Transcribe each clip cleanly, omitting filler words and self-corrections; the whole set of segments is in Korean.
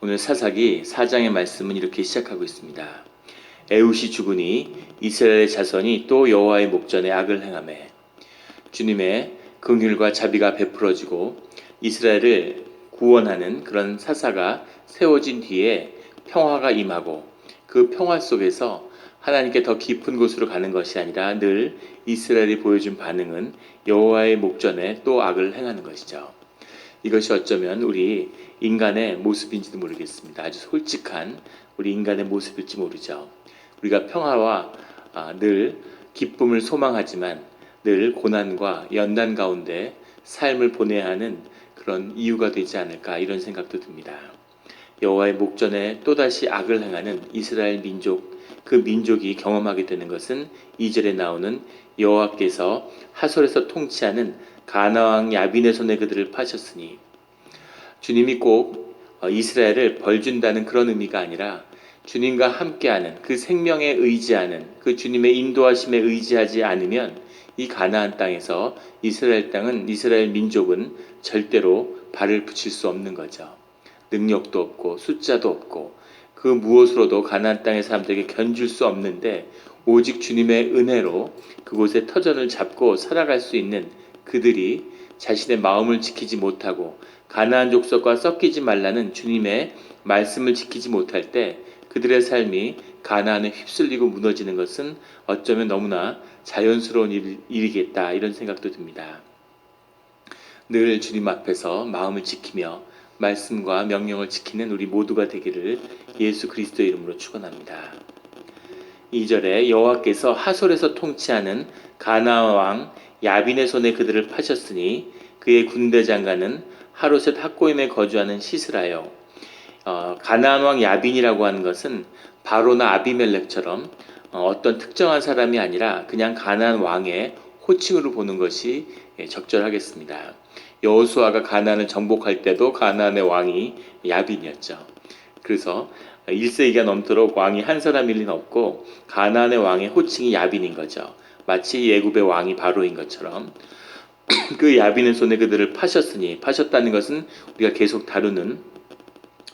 오늘 사사기 4장의 말씀은 이렇게 시작하고 있습니다. 에훗이 죽으니 이스라엘의 자손이 또 여호와의 목전에 악을 행하매 주님의 긍휼과 자비가 베풀어지고 이스라엘을 구원하는 그런 사사가 세워진 뒤에 평화가 임하고 그 평화 속에서 하나님께 더 깊은 곳으로 가는 것이 아니라 늘 이스라엘이 보여준 반응은 여호와의 목전에 또 악을 행하는 것이죠. 이것이 어쩌면 우리 인간의 모습인지도 모르겠습니다. 아주 솔직한 우리 인간의 모습일지 모르죠. 우리가 평화와 늘 기쁨을 소망하지만 늘 고난과 연단 가운데 삶을 보내야 하는 그런 이유가 되지 않을까 이런 생각도 듭니다. 여호와의 목전에 또다시 악을 행하는 이스라엘 민족, 그 민족이 경험하게 되는 것은 2절에 나오는 여호와께서 하솔에서 통치하는 가나안 야빈의 손에 그들을 파셨으니, 주님이 꼭 이스라엘을 벌준다는 그런 의미가 아니라 주님과 함께하는 그 생명에 의지하는 그 주님의 인도하심에 의지하지 않으면 이 가나안 땅에서 이스라엘 민족은 절대로 발을 붙일 수 없는 거죠. 능력도 없고 숫자도 없고 그 무엇으로도 가나안 땅의 사람들에게 견줄 수 없는데 오직 주님의 은혜로 그곳에 터전을 잡고 살아갈 수 있는 그들이 자신의 마음을 지키지 못하고 가나안 족속과 섞이지 말라는 주님의 말씀을 지키지 못할 때 그들의 삶이 가나안에 휩쓸리고 무너지는 것은 어쩌면 너무나 자연스러운 일이겠다 이런 생각도 듭니다. 늘 주님 앞에서 마음을 지키며 말씀과 명령을 지키는 우리 모두가 되기를 예수 그리스도의 이름으로 축원합니다. 2절에 여호와께서 하솔에서 통치하는 가나안 왕 야빈의 손에 그들을 파셨으니 그의 군대 장관은 하롯셋 학고임에 거주하는 시스라요. 가나안 왕 야빈이라고 하는 것은 바로나 아비멜렉처럼 어떤 특정한 사람이 아니라 그냥 가나안 왕의 호칭으로 보는 것이 적절하겠습니다. 여호수아가 가나안을 정복할 때도 가나안의 왕이 야빈이었죠. 그래서 1세기가 넘도록 왕이 한 사람일 리는 없고 가나안의 왕의 호칭이 야빈인 거죠. 마치 예굽의 왕이 바로인 것처럼 그 야빈의 손에 그들을 파셨으니, 파셨다는 것은 우리가 계속 다루는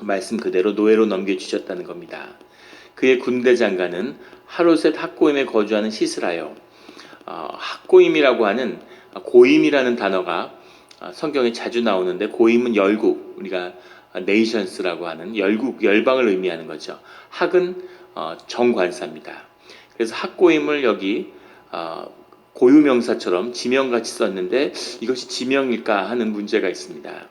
말씀 그대로 노예로 넘겨주셨다는 겁니다. 그의 군대 장관은 하롯셋 학고임에 거주하는 시스라요. 학고임이라고 하는 고임이라는 단어가 성경에 자주 나오는데, 고임은 열국, 우리가 네이션스라고 하는 열방을 의미하는 거죠. 학은 정관사입니다. 그래서 학고임을 여기 고유명사처럼 지명같이 썼는데 이것이 지명일까 하는 문제가 있습니다.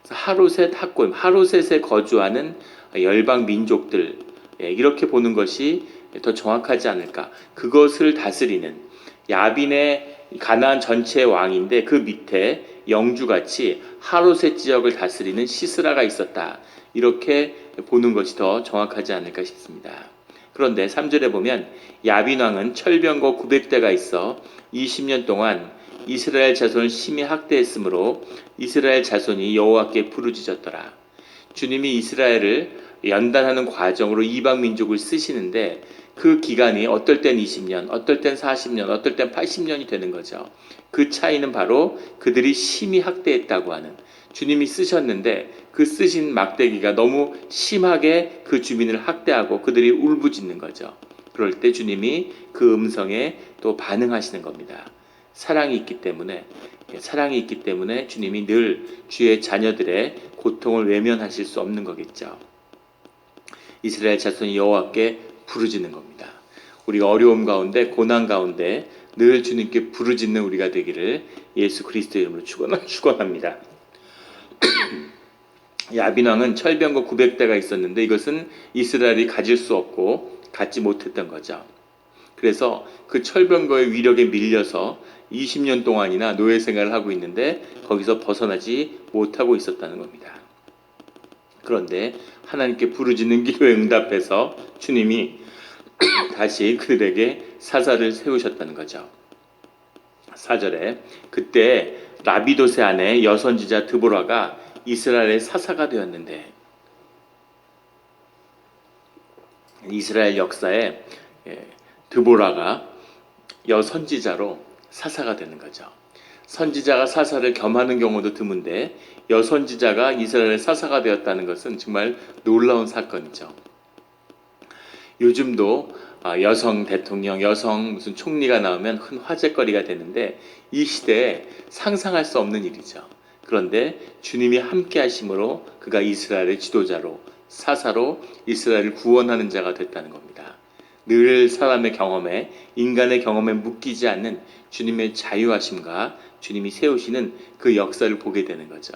하롯셋 학고임, 하롯셋에 거주하는 열방 민족들, 이렇게 보는 것이 더 정확하지 않을까. 그것을 다스리는 야빈의 가나안 전체의 왕인데 그 밑에 영주같이 하롯셋 지역을 다스리는 시스라가 있었다. 이렇게 보는 것이 더 정확하지 않을까 싶습니다. 그런데 3절에 보면 야빈 왕은 철병거 900대가 있어 20년 동안 이스라엘 자손을 심히 학대했으므로 이스라엘 자손이 여호와께 부르짖었더라. 주님이 이스라엘을 연단하는 과정으로 이방 민족을 쓰시는데 그 기간이 어떨 땐 20년, 어떨 땐 40년, 어떨 땐 80년이 되는 거죠. 그 차이는 바로 그들이 심히 학대했다고 하는, 주님이 쓰셨는데 그 쓰신 막대기가 너무 심하게 그 주민을 학대하고 그들이 울부짖는 거죠. 그럴 때 주님이 그 음성에 또 반응하시는 겁니다. 사랑이 있기 때문에 주님이 늘 주의 자녀들의 고통을 외면하실 수 없는 거겠죠. 이스라엘 자손이 여호와께 부르짖는 겁니다. 우리가 어려움 가운데, 고난 가운데 늘 주님께 부르짖는 우리가 되기를 예수 그리스도의 이름으로 축원합니다. 야빈 왕은 철병거 900대가 있었는데 이것은 이스라엘이 가질 수 없고 갖지 못했던 거죠. 그래서 그 철병거의 위력에 밀려서 20년 동안이나 노예 생활을 하고 있는데 거기서 벗어나지 못하고 있었다는 겁니다. 그런데 하나님께 부르짖는 기도에 응답해서 주님이 다시 그들에게 사사를 세우셨다는 거죠. 4절에 그때 라비도세 아내 여선지자 드보라가 이스라엘의 사사가 되었는데, 이스라엘 역사에 드보라가 여선지자로 사사가 되는 거죠. 선지자가 사사를 겸하는 경우도 드문데 여선지자가 이스라엘의 사사가 되었다는 것은 정말 놀라운 사건이죠. 요즘도 여성 대통령, 여성 무슨 총리가 나오면 큰 화제거리가 되는데 이 시대에 상상할 수 없는 일이죠. 그런데 주님이 함께 하심으로 그가 이스라엘의 지도자로, 사사로 이스라엘을 구원하는 자가 됐다는 겁니다. 늘 사람의 경험에, 인간의 경험에 묶이지 않는 주님의 자유하심과 주님이 세우시는 그 역사를 보게 되는 거죠.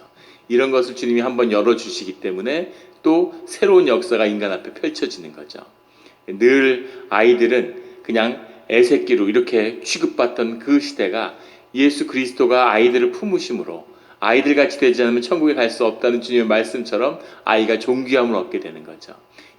이런 것을 주님이 한번 열어주시기 때문에 또 새로운 역사가 인간 앞에 펼쳐지는 거죠. 늘 아이들은 그냥 애새끼로 이렇게 취급받던 그 시대가 예수 그리스도가 아이들을 품으심으로 아이들같이 되지 않으면 천국에 갈 수 없다는 주님의 말씀처럼 아이가 존귀함을 얻게 되는 거죠.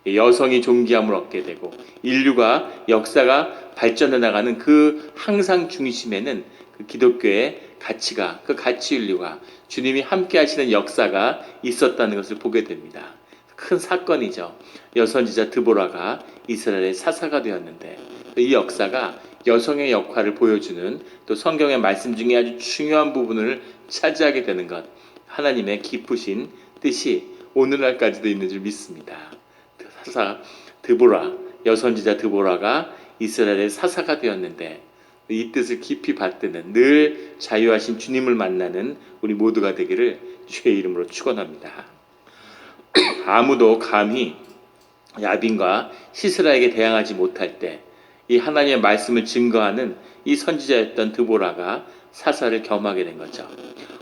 여성이 존귀함을 얻게 되고 인류가 역사가 발전해 나가는 그 항상 중심에는 그 기독교의 가치가, 그 가치윤리가 주님이 함께 하시는 역사가 있었다는 것을 보게 됩니다. 큰 사건이죠. 여선지자 드보라가 이스라엘의 사사가 되었는데 이 역사가 여성의 역할을 보여주는 또 성경의 말씀 중에 아주 중요한 부분을 차지하게 되는 것, 하나님의 기쁘신 뜻이 오늘날까지도 있는 줄 믿습니다. 사사 드보라, 여선지자 드보라가 이스라엘의 사사가 되었는데 이 뜻을 깊이 받드는 늘 자유하신 주님을 만나는 우리 모두가 되기를 주의 이름으로 축원합니다. 아무도 감히 야빈과 시스라에게 대항하지 못할 때 이 하나님의 말씀을 증거하는 이 선지자였던 드보라가 사사를 겸하게 된 거죠.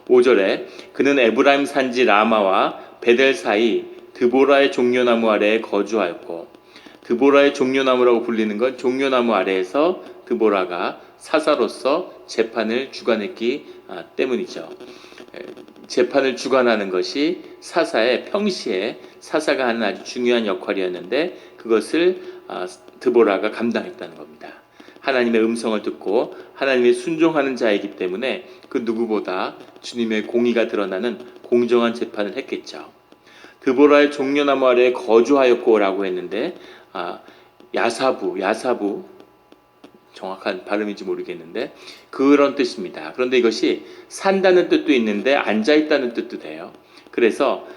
5절에 그는 에브라임 산지 라마와 베델 사이 드보라의 종려나무 아래에 거주하였고, 드보라의 종려나무라고 불리는 건 종려나무 아래에서 드보라가 사사로서 재판을 주관했기 때문이죠. 재판을 주관하는 것이 사사의 평시에 사사가 하는 아주 중요한 역할이었는데 그것을 드보라가 감당했다는 겁니다. 하나님의 음성을 듣고 하나님의 순종하는 자이기 때문에 그 누구보다 주님의 공의가 드러나는 공정한 재판을 했겠죠. 드보라의 종려나무 아래에 거주하였고라고 했는데 야사부 정확한 발음인지 모르겠는데 그런 뜻입니다. 그런데 이것이 산다는 뜻도 있는데 앉아있다는 뜻도 돼요. 그래서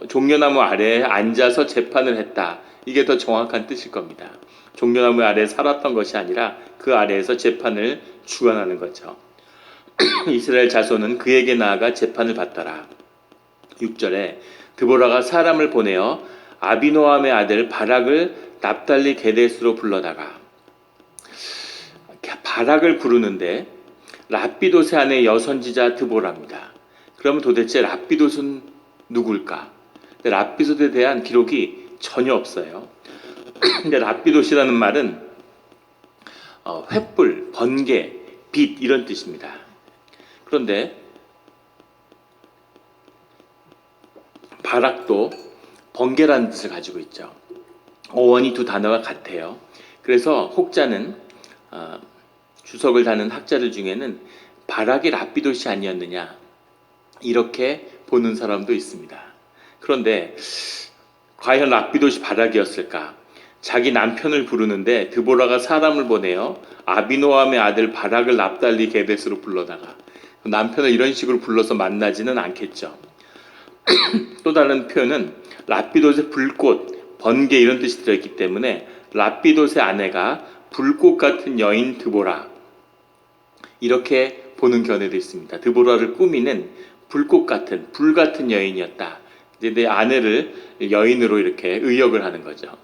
종려나무 아래에 앉아서 재판을 했다. 이게 더 정확한 뜻일 겁니다. 종려나무 아래에 살았던 것이 아니라 그 아래에서 재판을 주관하는 거죠. 이스라엘 자손은 그에게 나아가 재판을 받더라. 6절에 드보라가 사람을 보내어 아비노함의 아들 바락을 납달리 게데스로 불러다가, 바락을 부르는데 랍비돗의 아내 여선지자 드보라입니다. 그러면 도대체 랍비돗은 누굴까? 랍비돗에 대한 기록이 전혀 없어요. 근데 랍비돗이라는 말은 횃불, 번개, 빛 이런 뜻입니다. 그런데 바락도 번개라는 뜻을 가지고 있죠. 어원이 두 단어가 같아요. 그래서 혹자는 주석을 다는 학자들 중에는 바락이 랍비돗이 아니었느냐 이렇게 보는 사람도 있습니다. 그런데 과연 랍비돗이 바락이었을까? 자기 남편을 부르는데 드보라가 사람을 보내어 아비노함의 아들 바락을 납달리 게데스로 불러다가, 남편을 이런 식으로 불러서 만나지는 않겠죠. 또 다른 표현은 랍비돗의 불꽃, 번개 이런 뜻이 들어있기 때문에 랍비돗의 아내가 불꽃 같은 여인 드보라 이렇게 보는 견해도 있습니다. 드보라를 꾸미는 불꽃 같은, 불 같은 여인이었다. 이제 내 아내를 여인으로 이렇게 의역을 하는 거죠.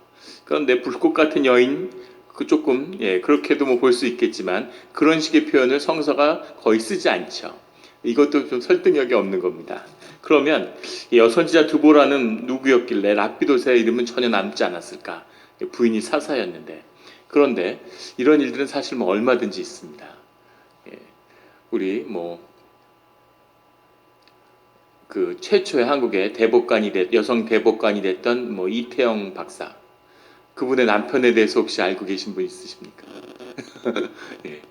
그런데 불꽃 같은 여인, 그 조금 그렇게도 뭐 볼 수 있겠지만 그런 식의 표현을 성서가 거의 쓰지 않죠. 이것도 좀 설득력이 없는 겁니다. 그러면 여선지자 드보라는 누구였길래 랍비돗의 이름은 전혀 남지 않았을까? 부인이 사사였는데. 그런데 이런 일들은 사실 뭐 얼마든지 있습니다. 우리 그 최초의 한국의 여성 대법관이 됐던 이태영 박사, 그분의 남편에 대해서 혹시 알고 계신 분 있으십니까? 예.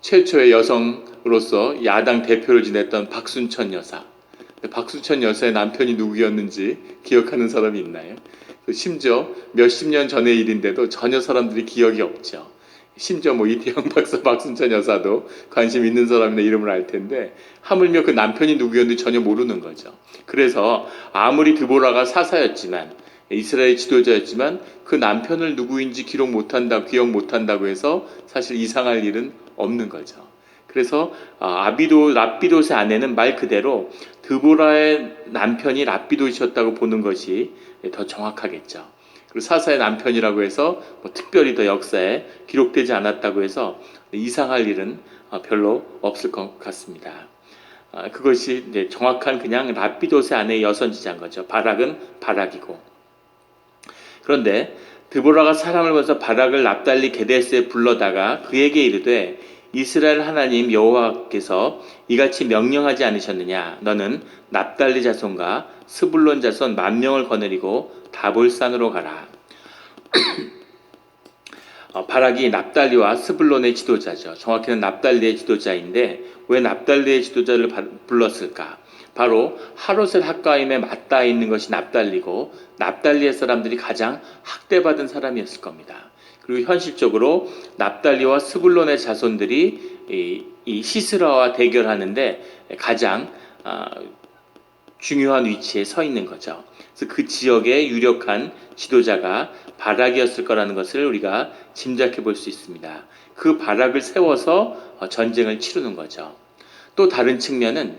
최초의 여성으로서 야당 대표를 지냈던 박순천 여사, 박순천 여사의 남편이 누구였는지 기억하는 사람이 있나요? 심지어 몇십 년 전의 일인데도 전혀 사람들이 기억이 없죠. 심지어 뭐 이태영 박사, 박순천 여사도 관심 있는 사람이나 이름을 알 텐데 하물며 그 남편이 누구였는지 전혀 모르는 거죠. 그래서 아무리 드보라가 사사였지만 이스라엘 지도자였지만 그 남편을 누구인지 기억 못한다고 해서 사실 이상할 일은 없는 거죠. 그래서 랍비돗의 아내는 말 그대로 드보라의 남편이 랍비돗이었다고 보는 것이 더 정확하겠죠. 그리고 사사의 남편이라고 해서 뭐 특별히 더 역사에 기록되지 않았다고 해서 이상할 일은 별로 없을 것 같습니다. 그것이 이제 정확한 그냥 랍비돗의 아내의 여선지자인 거죠. 바락은 바락이고. 그런데 드보라가 사람을 보내서 바락을 납달리 게데스에 불러다가 그에게 이르되 이스라엘 하나님 여호와께서 이같이 명령하지 않으셨느냐? 너는 납달리 자손과 스불론 자손 10,000명을 거느리고 다볼산으로 가라. 바락이 납달리와 스불론의 지도자죠. 정확히는 납달리의 지도자인데 왜 납달리의 지도자를 불렀을까? 바로 하롯의 학가임에 맞닿아 있는 것이 납달리고 납달리의 사람들이 가장 학대받은 사람이었을 겁니다. 그리고 현실적으로 납달리와 스불론의 자손들이 이 시스라와 대결하는데 가장 중요한 위치에 서 있는 거죠. 그래서 그 지역의 유력한 지도자가 바락이었을 거라는 것을 우리가 짐작해 볼 수 있습니다. 그 바락을 세워서 전쟁을 치르는 거죠. 또 다른 측면은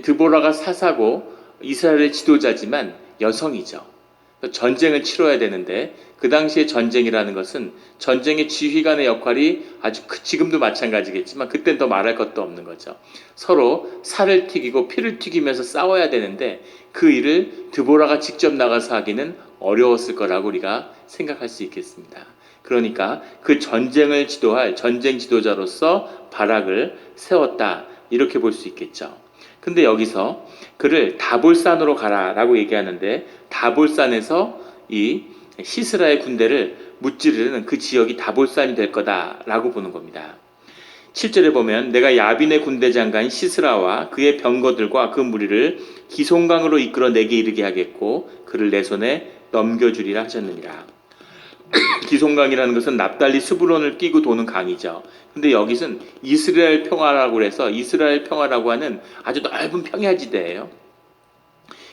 드보라가 사사고 이스라엘의 지도자지만 여성이죠. 전쟁을 치러야 되는데 그 당시의 전쟁이라는 것은 전쟁의 지휘관의 역할이 아주 지금도 마찬가지겠지만 그땐 더 말할 것도 없는 거죠. 서로 살을 튀기고 피를 튀기면서 싸워야 되는데 그 일을 드보라가 직접 나가서 하기는 어려웠을 거라고 우리가 생각할 수 있겠습니다. 그러니까 그 전쟁을 지도할 전쟁 지도자로서 바락을 세웠다 이렇게 볼 수 있겠죠. 근데 여기서 그를 다볼산으로 가라라고 얘기하는데 다볼산에서 이 시스라의 군대를 무찌르는 그 지역이 다볼산이 될 거다라고 보는 겁니다. 7절에 보면 내가 야빈의 군대 장관인 시스라와 그의 병거들과 그 무리를 기송강으로 이끌어 내게 이르게 하겠고 그를 내 손에 넘겨주리라 하셨느니라. 기송강이라는 것은 납달리 스불론을 끼고 도는 강이죠. 근데 여기서는 이스라엘 평화라고 해서 이스라엘 평화라고 하는 아주 넓은 평야지대예요.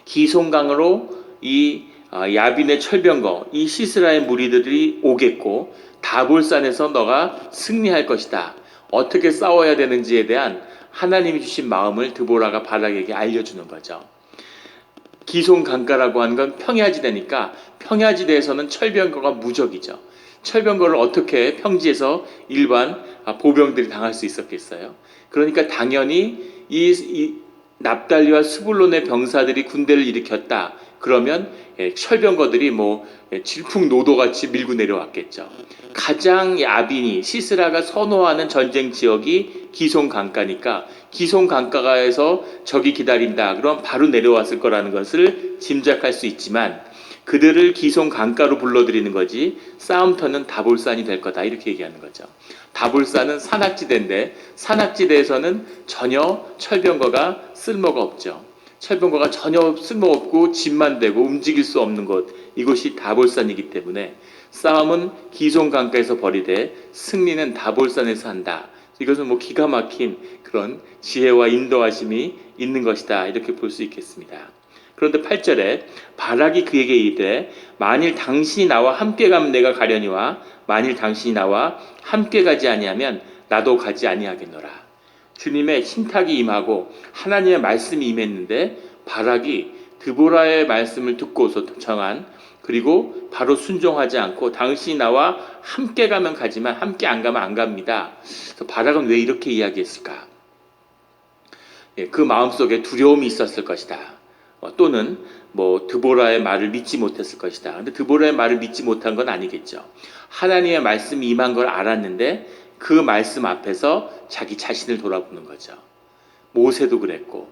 기송강으로 이 야빈의 철병거 이 시스라의 무리들이 오겠고 다볼산에서 너가 승리할 것이다. 어떻게 싸워야 되는지에 대한 하나님이 주신 마음을 드보라가 바락에게 알려주는 거죠. 기송강가라고 하는 건 평야지대니까 평야지대에서는 철병거가 무적이죠. 철병거를 어떻게 평지에서 일반 보병들이 당할 수 있었겠어요. 그러니까 당연히 이 납달리와 스불론의 병사들이 군대를 일으켰다. 그러면 철병거들이 뭐 질풍노도같이 밀고 내려왔겠죠. 가장 야빈이 시스라가 선호하는 전쟁 지역이 기송강가니까 기송강가에서 적이 기다린다. 그럼 바로 내려왔을 거라는 것을 짐작할 수 있지만 그들을 기송강가로 불러들이는 거지 싸움터는 다볼산이 될 거다 이렇게 얘기하는 거죠. 다볼산은 산악지대인데 산악지대에서는 전혀 철병거가 쓸모가 없죠. 철병거가 전혀 쓸모없고 집만 되고 움직일 수 없는 곳 이곳이 다볼산이기 때문에 싸움은 기송강가에서 벌이되 승리는 다볼산에서 한다. 이것은 뭐 기가 막힌 그런 지혜와 인도하심이 있는 것이다 이렇게 볼 수 있겠습니다. 그런데 8절에 바락이 그에게 이르되 만일 당신이 나와 함께 가면 내가 가려니와 만일 당신이 나와 함께 가지 아니하면 나도 가지 아니하겠노라. 주님의 신탁이 임하고 하나님의 말씀이 임했는데 바락이 드보라의 말씀을 듣고서 정한 그리고 바로 순종하지 않고 당신이 나와 함께 가면 가지만 함께 안 가면 안 갑니다. 그래서 바락은 왜 이렇게 이야기했을까? 그 마음속에 두려움이 있었을 것이다. 또는 뭐 드보라의 말을 믿지 못했을 것이다. 근데 드보라의 말을 믿지 못한 건 아니겠죠. 하나님의 말씀이 임한 걸 알았는데 그 말씀 앞에서 자기 자신을 돌아보는 거죠. 모세도 그랬고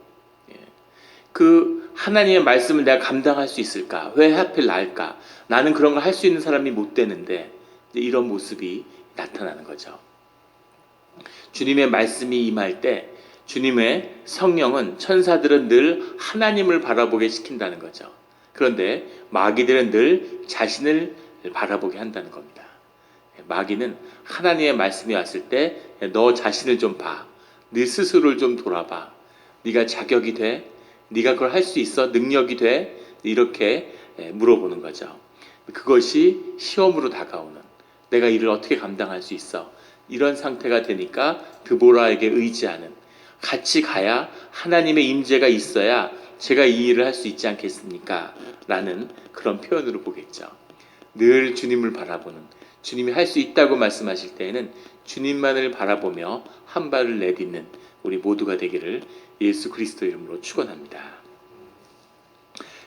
그 하나님의 말씀을 내가 감당할 수 있을까? 왜 하필 나일까? 나는 그런 걸 할 수 있는 사람이 못 되는데 이런 모습이 나타나는 거죠. 주님의 말씀이 임할 때 주님의 성령은 천사들은 늘 하나님을 바라보게 시킨다는 거죠. 그런데 마귀들은 늘 자신을 바라보게 한다는 겁니다. 마귀는 하나님의 말씀이 왔을 때 너 자신을 좀 봐. 네 스스로를 좀 돌아봐. 네가 자격이 돼? 네가 그걸 할 수 있어? 능력이 돼? 이렇게 물어보는 거죠. 그것이 시험으로 다가오는, 내가 이를 어떻게 감당할 수 있어? 이런 상태가 되니까 드보라에게 의지하는, 같이 가야 하나님의 임재가 있어야 제가 이 일을 할 수 있지 않겠습니까? 라는 그런 표현으로 보겠죠. 늘 주님을 바라보는, 주님이 할 수 있다고 말씀하실 때에는 주님만을 바라보며 한 발을 내딛는 우리 모두가 되기를 예수 그리스도 이름으로 축원합니다.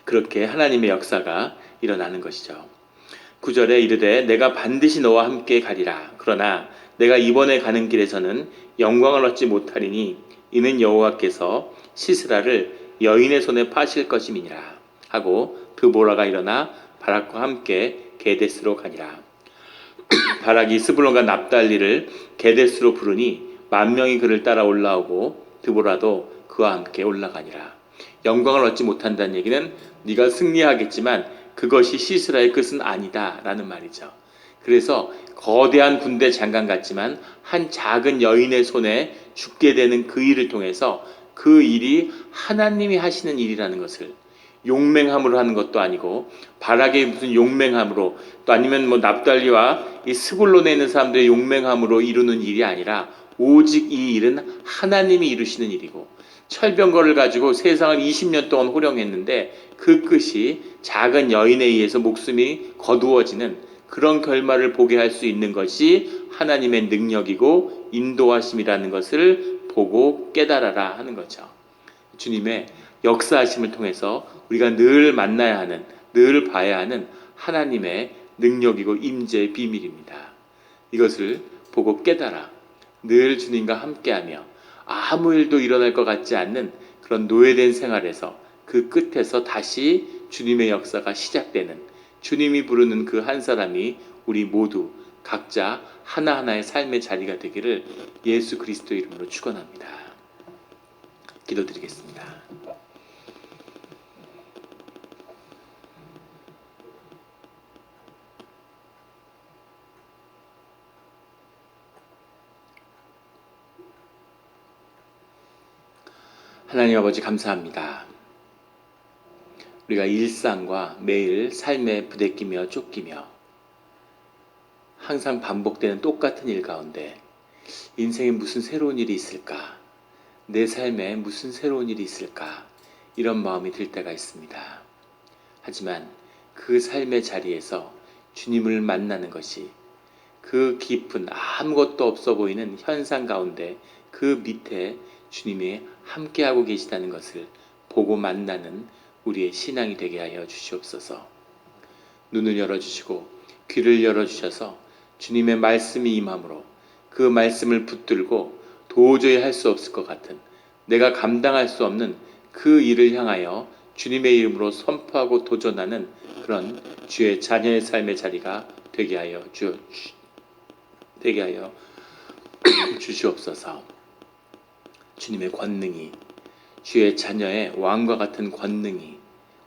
그렇게 하나님의 역사가 일어나는 것이죠. 9절에 이르되 내가 반드시 너와 함께 가리라. 그러나 내가 이번에 가는 길에서는 영광을 얻지 못하리니 이는 여호와께서 시스라를 여인의 손에 파실 것임이니라 하고 드보라가 일어나 바락과 함께 게데스로 가니라. 바락이 스불론과 납달리를 게데스로 부르니 10,000명이 그를 따라 올라오고 드보라도 그와 함께 올라가니라. 영광을 얻지 못한다는 얘기는 네가 승리하겠지만 그것이 시스라의 끝은 아니다 라는 말이죠. 그래서 거대한 군대 장관 같지만 한 작은 여인의 손에 죽게 되는 그 일을 통해서 그 일이 하나님이 하시는 일이라는 것을, 용맹함으로 하는 것도 아니고 바락의 무슨 용맹함으로, 또 아니면 뭐 납달리와 이 스불론에 있는 사람들의 용맹함으로 이루는 일이 아니라 오직 이 일은 하나님이 이루시는 일이고, 철병거를 가지고 세상을 20년 동안 호령했는데 그 끝이 작은 여인에 의해서 목숨이 거두어지는 그런 결말을 보게 할 수 있는 것이 하나님의 능력이고 인도하심이라는 것을 보고 깨달아라 하는 거죠. 주님의 역사하심을 통해서 우리가 늘 만나야 하는, 늘 봐야 하는 하나님의 능력이고 임재의 비밀입니다. 이것을 보고 깨달아 늘 주님과 함께하며 아무 일도 일어날 것 같지 않는 그런 노예된 생활에서 그 끝에서 다시 주님의 역사가 시작되는, 주님이 부르는 그 한 사람이 우리 모두 각자 하나하나의 삶의 자리가 되기를 예수 그리스도 이름으로 축원합니다. 기도드리겠습니다. 하나님 아버지 감사합니다. 우리가 일상과 매일 삶에 부대끼며 쫓기며 항상 반복되는 똑같은 일 가운데 인생에 무슨 새로운 일이 있을까? 내 삶에 무슨 새로운 일이 있을까? 이런 마음이 들 때가 있습니다. 하지만 그 삶의 자리에서 주님을 만나는 것이, 그 깊은 아무것도 없어 보이는 현상 가운데 그 밑에 주님이 함께하고 계시다는 것을 보고 만나는 우리의 신앙이 되게 하여 주시옵소서. 눈을 열어주시고 귀를 열어주셔서 주님의 말씀이 임함으로 그 말씀을 붙들고 도저히 할 수 없을 것 같은, 내가 감당할 수 없는 그 일을 향하여 주님의 이름으로 선포하고 도전하는 그런 주의 자녀의 삶의 자리가 되게 하여 주시옵소서. 주님의 권능이, 주의 자녀의 왕과 같은 권능이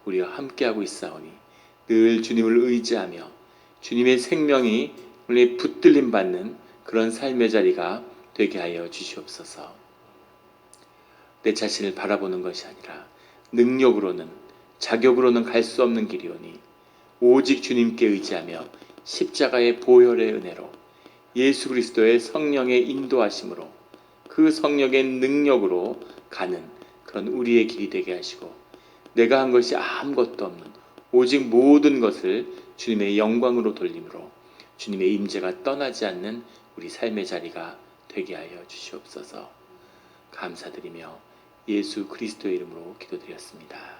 우리와 함께하고 있사오니 늘 주님을 의지하며 주님의 생명이 우리 붙들림 받는 그런 삶의 자리가 되게 하여 주시옵소서. 내 자신을 바라보는 것이 아니라 능력으로는, 자격으로는 갈 수 없는 길이오니 오직 주님께 의지하며 십자가의 보혈의 은혜로 예수 그리스도의 성령의 인도하심으로 그 성령의 능력으로 가는 그런 우리의 길이 되게 하시고, 내가 한 것이 아무것도 없는 오직 모든 것을 주님의 영광으로 돌림으로 주님의 임재가 떠나지 않는 우리 삶의 자리가 되게 하여 주시옵소서. 감사드리며 예수 그리스도의 이름으로 기도드렸습니다.